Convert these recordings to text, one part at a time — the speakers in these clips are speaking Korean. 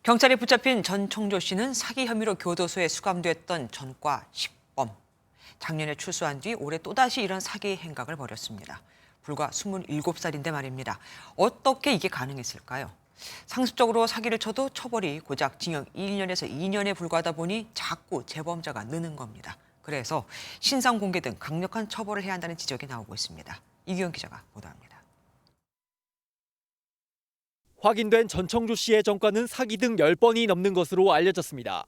경찰에 붙잡힌 전청조 씨는 사기 혐의로 교도소에 수감됐던 전과 10범. 작년에 출소한 뒤 올해 또다시 이런 사기 행각을 벌였습니다. 불과 27살인데 말입니다. 어떻게 이게 가능했을까요? 상습적으로 사기를 쳐도 처벌이 고작 징역 1년에서 2년에 불과하다 보니 자꾸 재범자가 느는 겁니다. 그래서 신상 공개 등 강력한 처벌을 해야 한다는 지적이 나오고 있습니다. 이규현 기자가 보도합니다. 확인된 전청조 씨의 전과는 사기 등 10번이 넘는 것으로 알려졌습니다.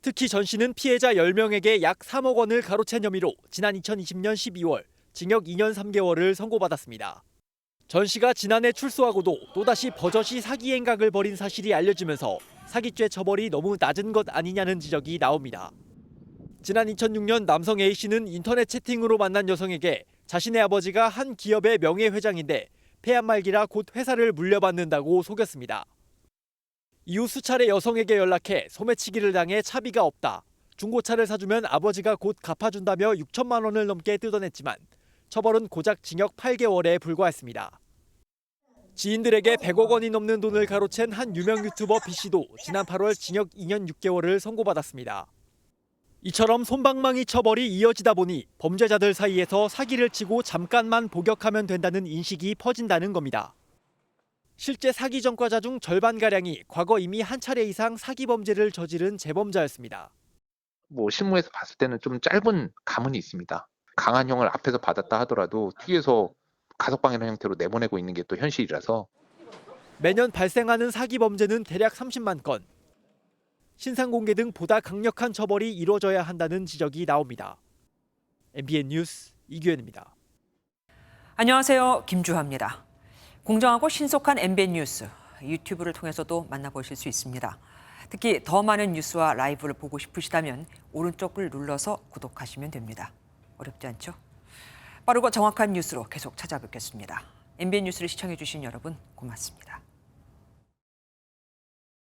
특히 전 씨는 피해자 10명에게 약 3억 원을 가로챈 혐의로 지난 2020년 12월 징역 2년 3개월을 선고받았습니다. 전 씨가 지난해 출소하고도 또다시 버젓이 사기 행각을 벌인 사실이 알려지면서 사기죄 처벌이 너무 낮은 것 아니냐는 지적이 나옵니다. 지난 2006년 남성 A씨는 인터넷 채팅으로 만난 여성에게 자신의 아버지가 한 기업의 명예회장인데 폐암 말기라 곧 회사를 물려받는다고 속였습니다. 이후 수차례 여성에게 연락해 소매치기를 당해 차비가 없다. 중고차를 사주면 아버지가 곧 갚아준다며 6천만 원을 넘게 뜯어냈지만 처벌은 고작 징역 8개월에 불과했습니다. 지인들에게 100억 원이 넘는 돈을 가로챈 한 유명 유튜버 B씨도 지난 8월 징역 2년 6개월을 선고받았습니다. 이처럼 솜방망이 처벌이 이어지다 보니 범죄자들 사이에서 사기를 치고 잠깐만 복역하면 된다는 인식이 퍼진다는 겁니다. 실제 사기 전과자 중 절반가량이 과거 이미 한 차례 이상 사기 범죄를 저지른 재범자였습니다. 실무에서 봤을 때는 좀 짧은 가문이 있습니다. 강한 형을 앞에서 받았다 하더라도 뒤에서 가석방이라는 형태로 내보내고 있는 게 또 현실이라서. 매년 발생하는 사기 범죄는 대략 30만 건. 신상 공개 등 보다 강력한 처벌이 이루어져야 한다는 지적이 나옵니다. MBN 뉴스 이규현입니다. 안녕하세요. 김주하입니다. 공정하고 신속한 MBN 뉴스, 유튜브를 통해서도 만나보실 수 있습니다. 특히 더 많은 뉴스와 라이브를 보고 싶으시다면 오른쪽을 눌러서 구독하시면 됩니다. 어렵지 않죠? 빠르고 정확한 뉴스로 계속 찾아뵙겠습니다. MBN 뉴스를 시청해 주신 여러분 고맙습니다.